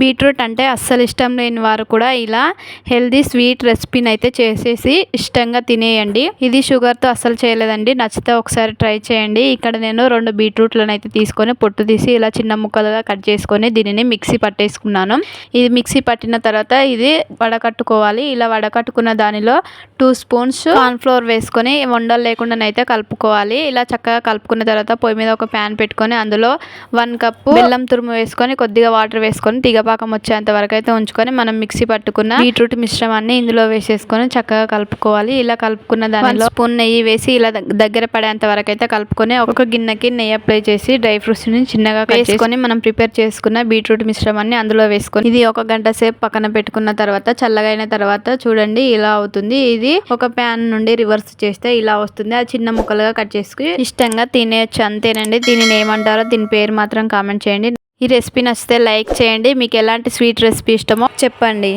Beetroot అంటే అస్సలు ఇష్టం లేని వారు కూడా ఇలా హెల్దీ స్వీట్ రెసిపీని అయితే చేసేసి ఇష్టంగా తినేయండి. ఇది షుగర్తో అస్సలు చేయలేదండి. నచ్చితే ఒకసారి ట్రై చేయండి. ఇక్కడ నేను 2 బీట్రూట్లను అయితే తీసుకొని పొట్టు తీసి ఇలా చిన్న ముక్కలుగా కట్ చేసుకొని దీనిని మిక్సీ పట్టేసుకున్నాను. ఇది మిక్సీ పట్టిన తర్వాత ఇది వడకట్టుకోవాలి. ఇలా వడకట్టుకున్న దానిలో 2 స్పూన్స్ కార్న్ఫ్లోర్ వేసుకొని ఉండలు లేకుండానైతే కలుపుకోవాలి. ఇలా చక్కగా కలుపుకున్న తర్వాత పొయ్యి మీద ఒక ప్యాన్ పెట్టుకొని అందులో 1 కప్పు బెల్లం తురుము వేసుకొని కొద్దిగా వాటర్ వేసుకొని తీగపాకం వచ్చేంత వరకు అయితే ఉంచుకొని మనం మిక్సీ పట్టుకున్న బీట్రూట్ మిశ్రమాన్ని ఇందులో వేసేసుకొని చక్కగా కలుపుకోవాలి. ఇలా కలుపుకున్న దానిలో 1 స్పూన్ నెయ్యి వేసి ఇలా దగ్గర పడేంత వరకు అయితే కలుపుకొని ఒక గిన్నెకి నెయ్యి అప్లై చేసి డ్రై ఫ్రూట్స్ ని చిన్నగా వేసుకొని మనం ప్రిపేర్ చేసుకున్న బీట్రూట్ మిశ్రమాన్ని అందులో వేసుకొని ఇది 1 గంట సేపు పక్కన పెట్టుకున్న తర్వాత చల్లగా అయిన తర్వాత చూడండి ఇలా అవుతుంది. ఇది ఒక ప్యాన్ నుండి రివర్స్ చేస్తే ఇలా వస్తుంది. అది చిన్న ముక్కలుగా కట్ చేసుకుని ఇష్టంగా తినేయచ్చు. అంతేనండి. దీనిని ఏమంటారో దీని పేరు మాత్రం కామెంట్ చేయండి. ఈ రెసిపీ నచ్చితే లైక్ చేయండి. మీకు ఎలాంటి స్వీట్ రెసిపీ ఇష్టమో చెప్పండి.